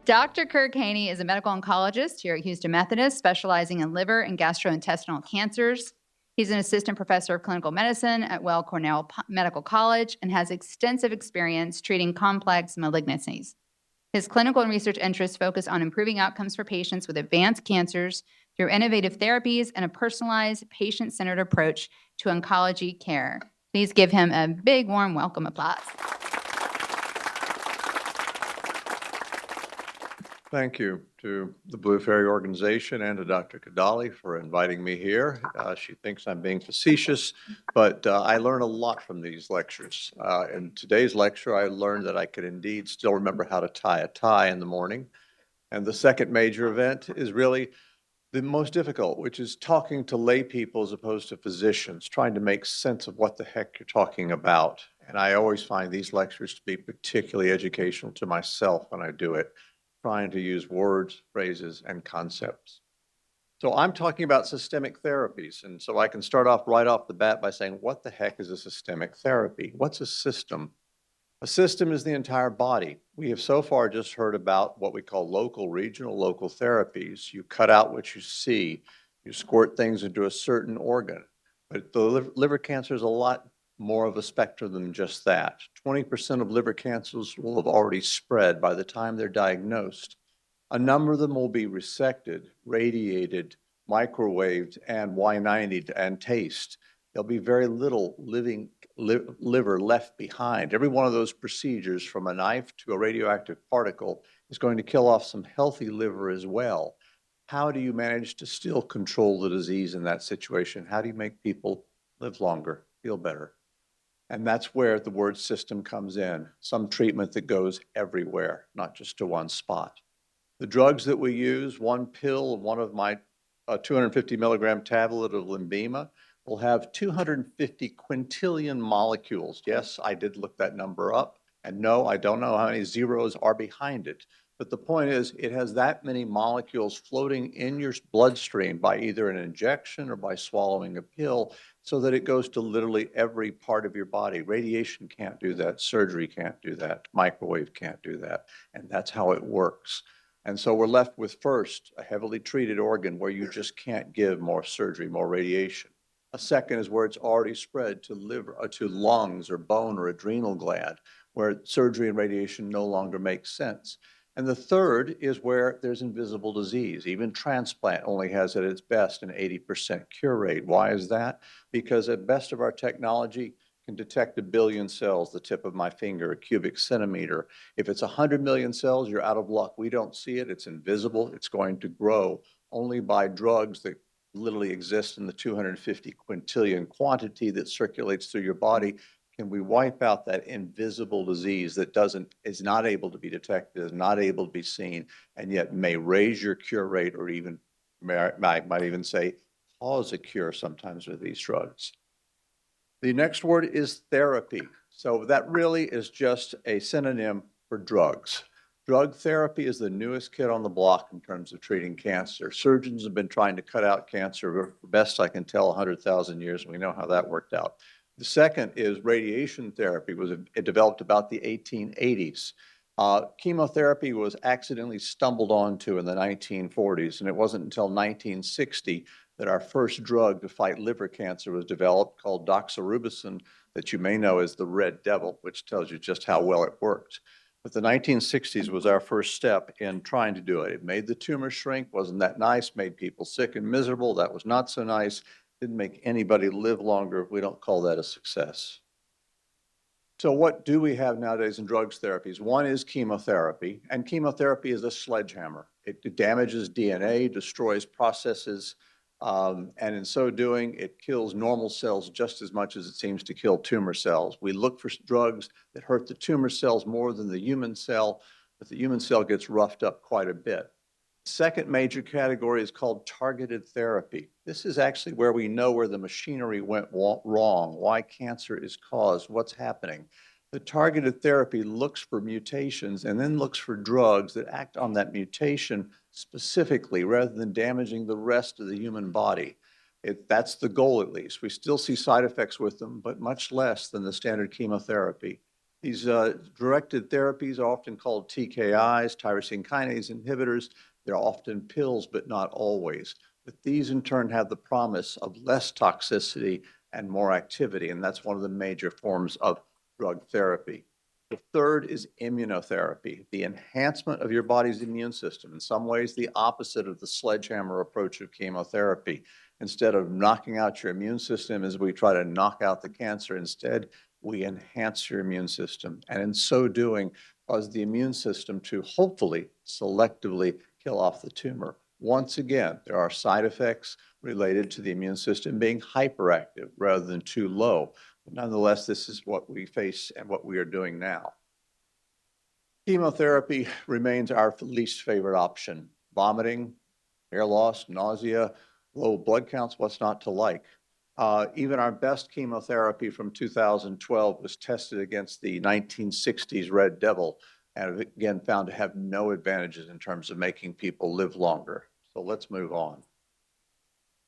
Dr. Kirk Heyne is a medical oncologist here at Houston Methodist, specializing in liver and gastrointestinal cancers. He's an assistant professor of clinical medicine at Weill Cornell Medical College and has extensive experience treating complex malignancies. His clinical and research interests focus on improving outcomes for patients with advanced cancers through innovative therapies and a personalized, patient-centered approach to oncology care. Please give him a big, warm welcome applause. Thank you to the Blue Fairy organization and to Dr. Kadali for inviting me here. She thinks I'm being facetious, but I learn a lot from these lectures. In today's lecture, I learned that I could indeed still remember how to tie a tie in the morning. And the second major event is really the most difficult, which is talking to lay people as opposed to physicians, trying to make sense of what the heck you're talking about. And I always find these lectures to be particularly educational to myself when I do it, trying to use words, phrases, and concepts. So I'm talking about systemic therapies. And so I can start off right off the bat by saying, what the heck is a systemic therapy? What's a system? A system is the entire body. We have so far just heard about what we call local, regional, local therapies. You cut out what you see. You squirt things into a certain organ. But the liver cancer is a lot more of a spectrum than just that. 20% of liver cancers will have already spread by the time they're diagnosed. A number of them will be resected, radiated, microwaved, and Y90'd and taste. There'll be very little living liver left behind. Every one of those procedures, from a knife to a radioactive particle, is going to kill off some healthy liver as well. How do you manage to still control the disease in that situation? How do you make people live longer, feel better? And that's where the word system comes in, some treatment that goes everywhere, not just to one spot. The drugs that we use, one pill, one of my 250 milligram tablet of Lenvima, will have 250 quintillion molecules. Yes, I did look that number up. And no, I don't know how many zeros are behind it. But the point is, it has that many molecules floating in your bloodstream by either an injection or by swallowing a pill, so that it goes to literally every part of your body. Radiation can't do that. Surgery can't do that. Microwave can't do that. And that's how it works. And so we're left with, first, a heavily treated organ where you just can't give more surgery, more radiation. A second is where it's already spread to liver, to lungs or bone or adrenal gland, where surgery and radiation no longer makes sense. And the third is where there's invisible disease. Even transplant only has at its best an 80% cure rate. Why is that? Because at best of our technology can detect 1 billion cells, the tip of my finger, a cubic centimeter. If it's 100 million cells, you're out of luck. We don't see it. It's invisible. It's going to grow only by drugs that literally exist in the 250 quintillion quantity that circulates through your body. Can we wipe out that invisible disease that is not able to be detected, is not able to be seen, and yet may raise your cure rate, or even, might even say, cause a cure sometimes with these drugs? The next word is therapy. So that really is just a synonym for drugs. Drug therapy is the newest kid on the block in terms of treating cancer. Surgeons have been trying to cut out cancer for best I can tell 100,000 years, and we know how that worked out. The second is radiation therapy. It developed about the 1880s. Chemotherapy was accidentally stumbled onto in the 1940s, and it wasn't until 1960 that our first drug to fight liver cancer was developed, called doxorubicin, that you may know as the Red Devil, which tells you just how well it worked. But the 1960s was our first step in trying to do it. It made the tumor shrink, wasn't that nice, made people sick and miserable, that was not so nice, didn't make anybody live longer. We don't call that a success. So what do we have nowadays in drugs therapies? One is chemotherapy, and chemotherapy is a sledgehammer. It damages DNA, destroys processes, and in so doing, it kills normal cells just as much as it seems to kill tumor cells. We look for drugs that hurt the tumor cells more than the human cell, but the human cell gets roughed up quite a bit. Second major category is called targeted therapy. This is actually where we know where the machinery went wrong, why cancer is caused, what's happening. The targeted therapy looks for mutations and then looks for drugs that act on that mutation specifically rather than damaging the rest of the human body. That's the goal, at least. We still see side effects with them, but much less than the standard chemotherapy. These directed therapies are often called TKIs, tyrosine kinase inhibitors. They're often pills, but not always. But these in turn have the promise of less toxicity and more activity, and that's one of the major forms of drug therapy. The third is immunotherapy, the enhancement of your body's immune system, in some ways the opposite of the sledgehammer approach of chemotherapy. Instead of knocking out your immune system as we try to knock out the cancer, instead we enhance your immune system, and in so doing, cause the immune system to hopefully selectively kill off the tumor. Once again, there are side effects related to the immune system being hyperactive rather than too low. But nonetheless, this is what we face and what we are doing now. Chemotherapy remains our least favorite option. Vomiting, hair loss, nausea, low blood counts, what's not to like? Even our best chemotherapy from 2012 was tested against the 1960s Red Devil, and again found to have no advantages in terms of making people live longer. So let's move on.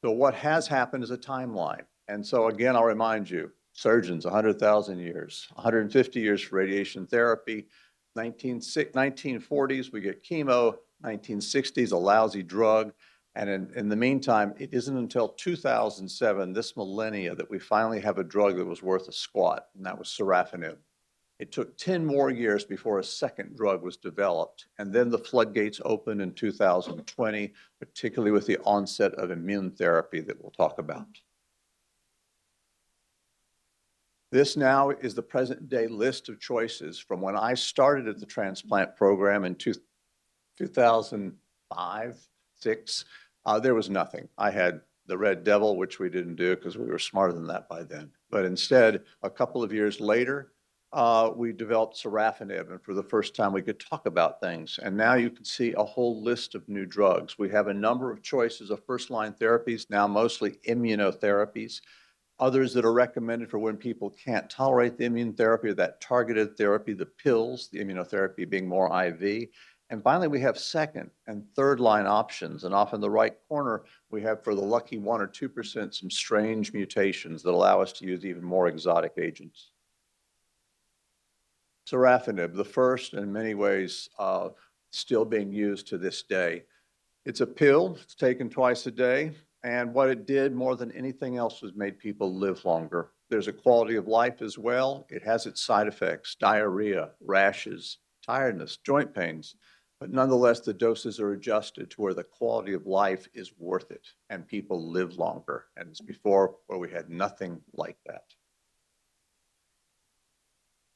So what has happened is a timeline. And so again, I'll remind you, surgeons, 100,000 years, 150 years for radiation therapy, 1940s, we get chemo, 1960s, a lousy drug. And in the meantime, it isn't until 2007, this millennia, that we finally have a drug that was worth a squat, and that was sorafenib. It took 10 more years before a second drug was developed, and then the floodgates opened in 2020, particularly with the onset of immune therapy that we'll talk about. This now is the present day list of choices from when I started at the transplant program in 2005, 6. There was nothing. I had the Red Devil, which we didn't do because we were smarter than that by then. But instead, a couple of years later, we developed sorafenib, and for the first time we could talk about things. And now you can see a whole list of new drugs. We have a number of choices of first-line therapies, now mostly immunotherapies. Others that are recommended for when people can't tolerate the immune therapy or that targeted therapy, the pills, the immunotherapy being more IV. And finally, we have second and third line options. And off in the right corner, we have, for the lucky 1 or 2%, some strange mutations that allow us to use even more exotic agents. Sorafenib, the first, in many ways, still being used to this day. It's a pill, it's taken twice a day, and what it did more than anything else was made people live longer. There's a quality of life as well. It has its side effects, diarrhea, rashes, tiredness, joint pains, but nonetheless, the doses are adjusted to where the quality of life is worth it, and people live longer. And it's before where we had nothing like that.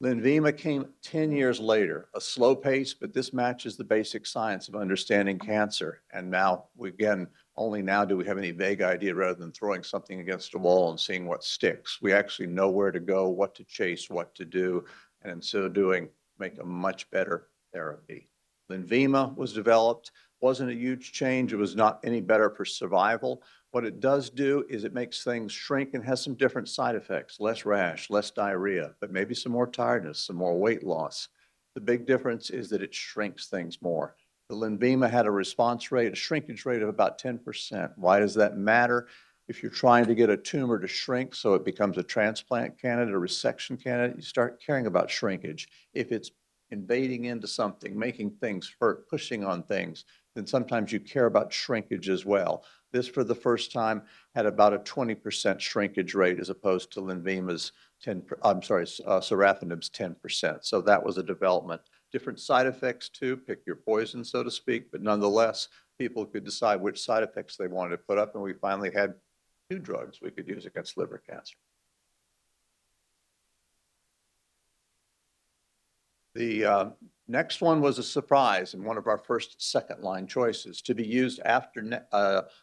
Lenvima came 10 years later, a slow pace, but this matches the basic science of understanding cancer. And now, again, only now do we have any vague idea rather than throwing something against a wall and seeing what sticks. We actually know where to go, what to chase, what to do, and in so doing, make a much better therapy. Lenvima was developed, wasn't a huge change. It was not any better for survival. What it does do is it makes things shrink and has some different side effects, less rash, less diarrhea, but maybe some more tiredness, some more weight loss. The big difference is that it shrinks things more. The Lenvima had a response rate, a shrinkage rate of about 10%. Why does that matter? If you're trying to get a tumor to shrink so it becomes a transplant candidate, a resection candidate, you start caring about shrinkage. If it's invading into something, making things hurt, pushing on things, then sometimes you care about shrinkage as well. This, for the first time, had about a 20% shrinkage rate as opposed to Lenvima's sorafenib's 10%. So that was a development. Different side effects too, pick your poison, so to speak, but nonetheless, people could decide which side effects they wanted to put up, and we finally had 2 drugs we could use against liver cancer. The next one was a surprise and one of our first second-line choices to be used after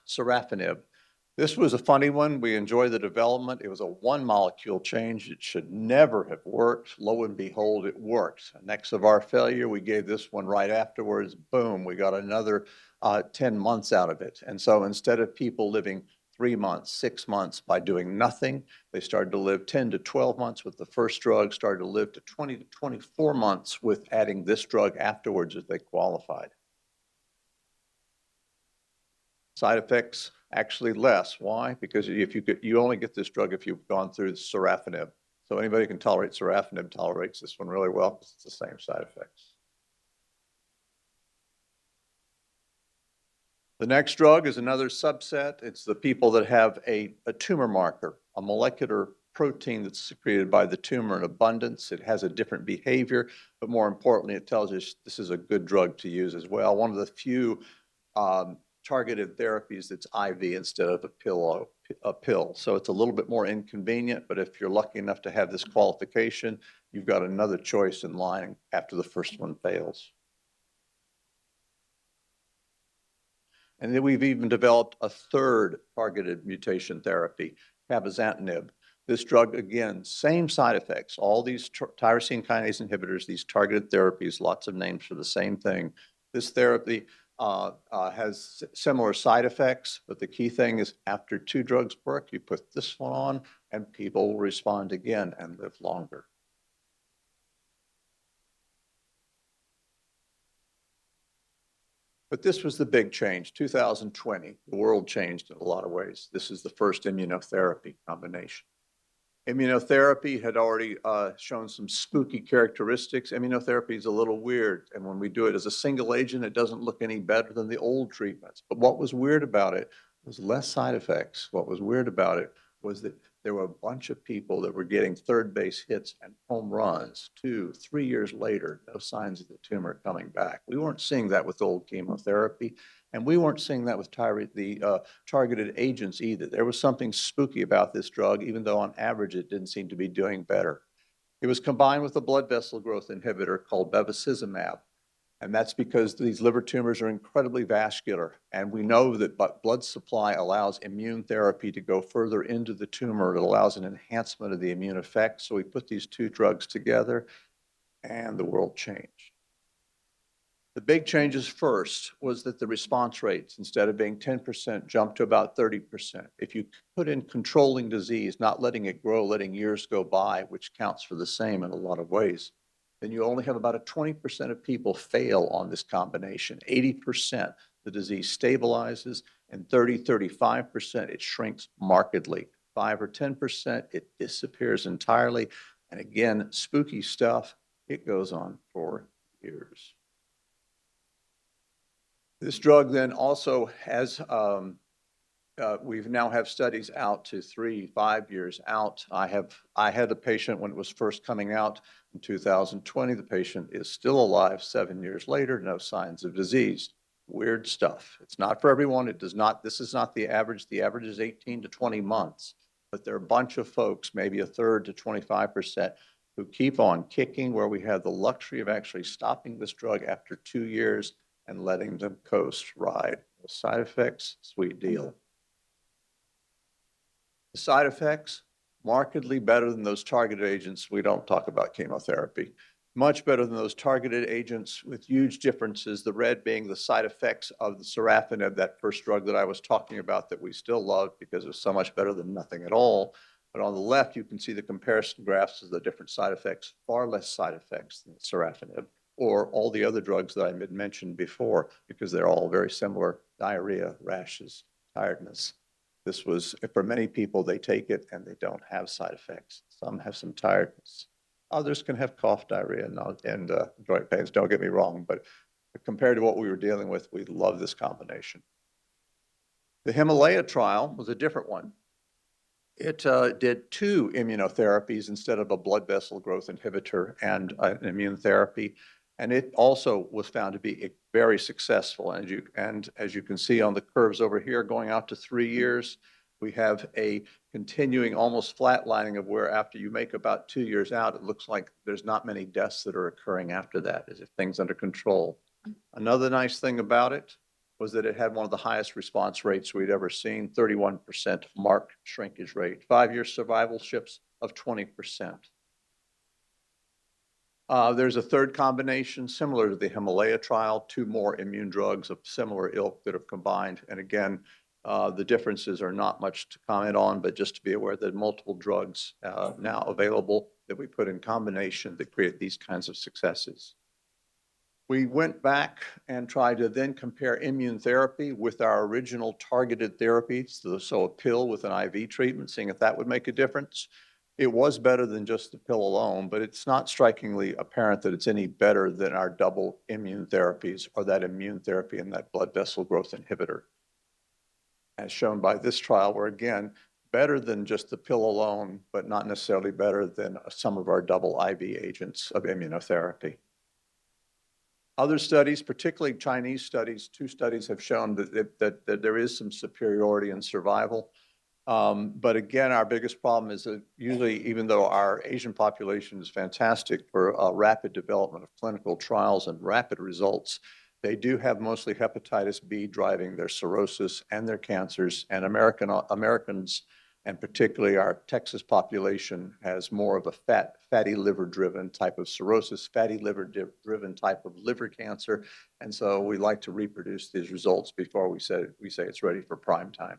sorafenib. This was a funny one. We enjoyed the development. It was a one-molecule change. It should never have worked. Lo and behold, it worked. Next of our failure, we gave this one right afterwards. Boom, we got another 10 months out of it. And so instead of people living 3 months, 6 months by doing nothing, they started to live 10 to 12 months with the first drug, started to live to 20 to 24 months with adding this drug afterwards as they qualified. Side effects, actually less. Why? Because if you only get this drug if you've gone through sorafenib. So anybody who can tolerate sorafenib tolerates this one really well because it's the same side effects. The next drug is another subset. It's the people that have a tumor marker, a molecular protein that's secreted by the tumor in abundance. It has a different behavior, but more importantly, it tells us this is a good drug to use as well. One of the few targeted therapies that's IV instead of a pill. So it's a little bit more inconvenient, but if you're lucky enough to have this qualification, you've got another choice in line after the first one fails. And then we've even developed a third targeted mutation therapy, cabozantinib. This drug, again, same side effects. All these tyrosine kinase inhibitors, these targeted therapies, lots of names for the same thing. This therapy has similar side effects, but the key thing is after 2 drugs work, you put this one on and people will respond again and live longer. But this was the big change, 2020. The world changed in a lot of ways. This is the first immunotherapy combination. Immunotherapy had already shown some spooky characteristics. Immunotherapy is a little weird, and when we do it as a single agent, it doesn't look any better than the old treatments. But what was weird about it was less side effects. What was weird about it was that there were a bunch of people that were getting third base hits and home runs 2, 3 years later, no signs of the tumor coming back. We weren't seeing that with old chemotherapy, and we weren't seeing that with targeted agents either. There was something spooky about this drug, even though on average it didn't seem to be doing better. It was combined with a blood vessel growth inhibitor called bevacizumab. And that's because these liver tumors are incredibly vascular. And we know that blood supply allows immune therapy to go further into the tumor. It allows an enhancement of the immune effect. So we put these 2 drugs together and the world changed. The big changes first was that the response rates, instead of being 10%, jumped to about 30%. If you put in controlling disease, not letting it grow, letting years go by, which counts for the same in a lot of ways, then you only have about a 20% of people fail on this combination. 80%, the disease stabilizes, and 35% it shrinks markedly. 5 or 10%, it disappears entirely. And again, spooky stuff, it goes on for years. This drug then also has, we now have studies out to 3, 5 years out. I had a patient when it was first coming out in 2020. The patient is still alive 7 years later, no signs of disease. Weird stuff. It's not for everyone. This is not the average. The average is 18 to 20 months. But there are a bunch of folks, maybe a third to 25%, who keep on kicking, where we have the luxury of actually stopping this drug after 2 years and letting them coast ride. No side effects, sweet deal. The side effects, markedly better than those targeted agents. We don't talk about chemotherapy. Much better than those targeted agents with huge differences, the red being the side effects of the sorafenib, that first drug that I was talking about that we still love because it was so much better than nothing at all. But on the left, you can see the comparison graphs of the different side effects, far less side effects than sorafenib or all the other drugs that I had mentioned before, because they're all very similar: diarrhea, rashes, tiredness. This was, for many people, they take it and they don't have side effects. Some have some tiredness. Others can have cough, diarrhea, and joint pains, don't get me wrong, but compared to what we were dealing with, we love this combination. The Himalaya trial was a different one. It did 2 immunotherapies instead of a blood vessel growth inhibitor and an immune therapy. And it also was found to be very successful. And as you can see on the curves over here, going out to 3 years, we have a continuing, almost flatlining of where after you make about 2 years out, it looks like there's not many deaths that are occurring after that, as if things under control. Another nice thing about it was that it had one of the highest response rates we'd ever seen, 31% marked shrinkage rate, 5-year survivalships of 20%. There's a third combination similar to the Himalaya trial, 2 more immune drugs of similar ilk that have combined. And again, the differences are not much to comment on, but just to be aware that multiple drugs now available that we put in combination that create these kinds of successes. We went back and tried to then compare immune therapy with our original targeted therapies, so a pill with an IV treatment, seeing if that would make a difference. It was better than just the pill alone, but it's not strikingly apparent that it's any better than our double immune therapies or that immune therapy and that blood vessel growth inhibitor. As shown by this trial, where again, better than just the pill alone, but not necessarily better than some of our double IV agents of immunotherapy. Other studies, particularly Chinese studies, 2 studies have shown that there is some superiority in survival. But again, our biggest problem is that usually, even though our Asian population is fantastic for rapid development of clinical trials and rapid results, they do have mostly hepatitis B driving their cirrhosis and their cancers, and Americans, and particularly our Texas population, has more of a fatty liver-driven type of cirrhosis, fatty liver-driven type of liver cancer, and so we like to reproduce these results before we say it's ready for prime time.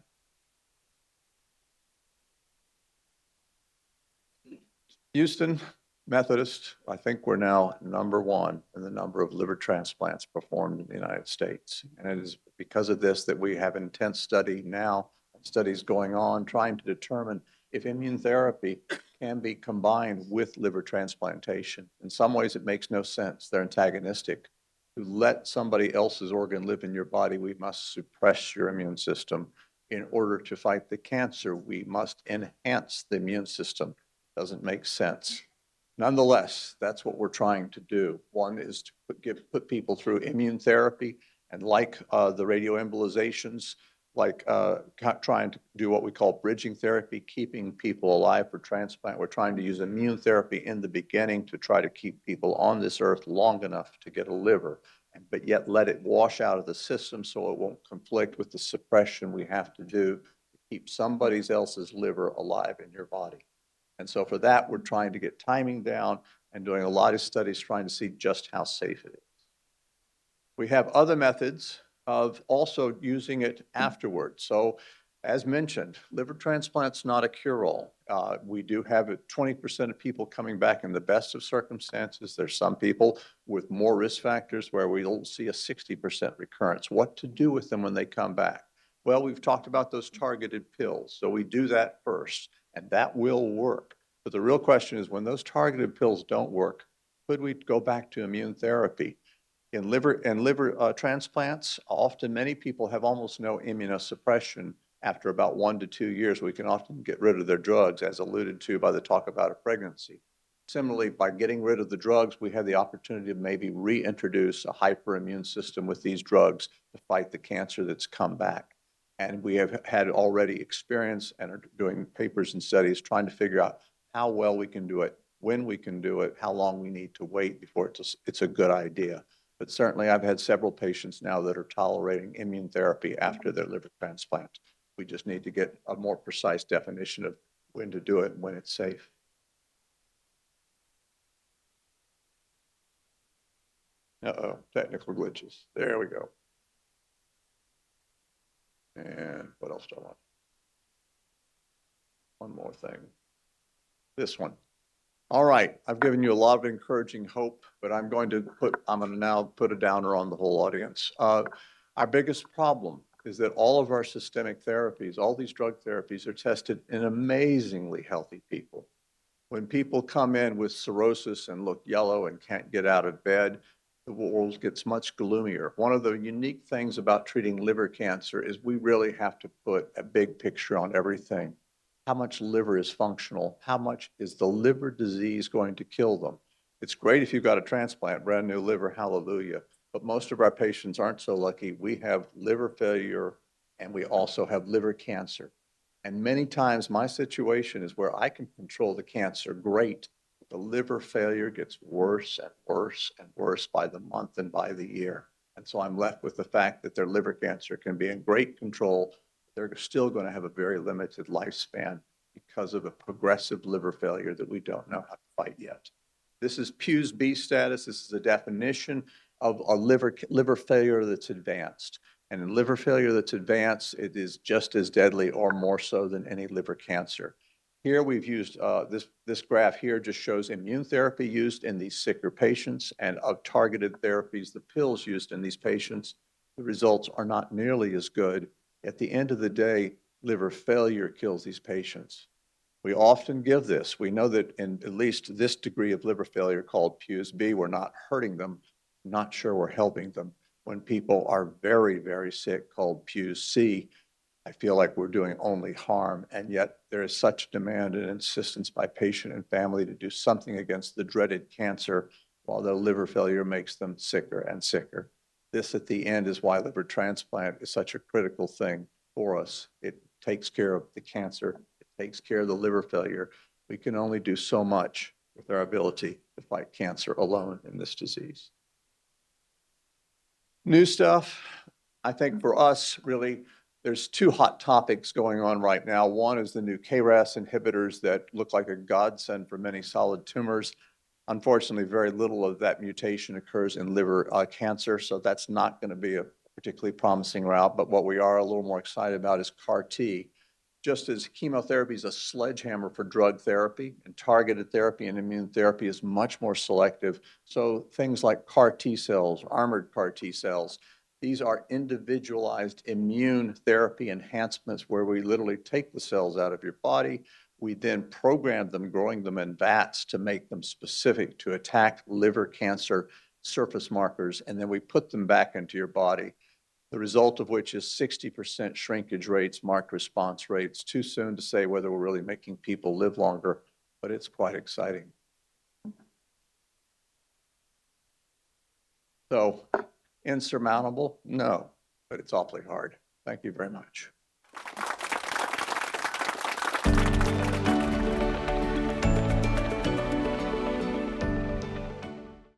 Houston Methodist, I think we're now #1 in the number of liver transplants performed in the United States. And it is because of this that we have intense study now, studies going on, trying to determine if immune therapy can be combined with liver transplantation. In some ways, it makes no sense. They're antagonistic. To let somebody else's organ live in your body, we must suppress your immune system. In order to fight the cancer, we must enhance the immune system. Doesn't make sense. Nonetheless, that's what we're trying to do. One is to put people through immune therapy, and like the radioembolizations, like trying to do what we call bridging therapy, keeping people alive for transplant. We're trying to use immune therapy in the beginning to try to keep people on this earth long enough to get a liver, but yet let it wash out of the system so it won't conflict with the suppression we have to do to keep somebody else's liver alive in your body. And so for that, we're trying to get timing down and doing a lot of studies trying to see just how safe it is. We have other methods of also using it afterwards. So as mentioned, liver transplant's not a cure-all. We do have 20% of people coming back in the best of circumstances. There's some people with more risk factors where we'll see a 60% recurrence. What to do with them when they come back? Well, we've talked about those targeted pills. So we do that first, and that will work. But the real question is, when those targeted pills don't work, could we go back to immune therapy? In liver transplants, often many people have almost no immunosuppression. After about 1 to 2 years, we can often get rid of their drugs, as alluded to by the talk about a pregnancy. Similarly, by getting rid of the drugs, we have the opportunity to maybe reintroduce a hyperimmune system with these drugs to fight the cancer that's come back. And we have had already experience and are doing papers and studies trying to figure out how well we can do it, when we can do it, how long we need to wait before it's a good idea. But certainly I've had several patients now that are tolerating immune therapy after their liver transplant. We just need to get a more precise definition of when to do it and when it's safe. Uh-oh, technical glitches. There we go. And what else do I want? One more thing. This one. All right, I've given you a lot of encouraging hope, but I'm going to now put a downer on the whole audience. Our biggest problem is that all of our systemic therapies, all these drug therapies, are tested in amazingly healthy people. When people come in with cirrhosis and look yellow and can't get out of bed, the world gets much gloomier. One of the unique things about treating liver cancer is we really have to put a big picture on everything. How much liver is functional? How much is the liver disease going to kill them? It's great if you've got a transplant, brand new liver, hallelujah. But most of our patients aren't so lucky. We have liver failure and we also have liver cancer. And many times my situation is where I can control the cancer great. The liver failure gets worse and worse and worse by the month and by the year. And so I'm left with the fact that their liver cancer can be in great control. They're still going to have a very limited lifespan because of a progressive liver failure that we don't know how to fight yet. This is Pew's B status. This is a definition of a liver failure that's advanced. And in liver failure that's advanced, it is just as deadly or more so than any liver cancer. Here we've used, this graph here just shows immune therapy used in these sicker patients, and of targeted therapies, the pills used in these patients. The results are not nearly as good. At the end of the day, liver failure kills these patients. We often give this. We know that in at least this degree of liver failure called Pews B, we're not hurting them, not sure we're helping them. When people are very, very sick called Pews C, I feel like we're doing only harm, and yet there is such demand and insistence by patient and family to do something against the dreaded cancer, while the liver failure makes them sicker and sicker. This at the end is why liver transplant is such a critical thing for us. It takes care of the cancer, it takes care of the liver failure. We can only do so much with our ability to fight cancer alone in this disease. New stuff, I think for us, really, there's two hot topics going on right now. One is the new KRAS inhibitors that look like a godsend for many solid tumors. Unfortunately, very little of that mutation occurs in liver cancer, so that's not going to be a particularly promising route. But what we are a little more excited about is CAR T. Just as chemotherapy is a sledgehammer for drug therapy, and targeted therapy and immune therapy is much more selective, so things like CAR T cells, armored CAR T cells, these are individualized immune therapy enhancements where we literally take the cells out of your body. We then program them, growing them in vats to make them specific to attack liver cancer surface markers, and then we put them back into your body. The result of which is 60% shrinkage rates, marked response rates. Too soon to say whether we're really making people live longer, but it's quite exciting. So, insurmountable? No, but it's awfully hard. Thank you very much.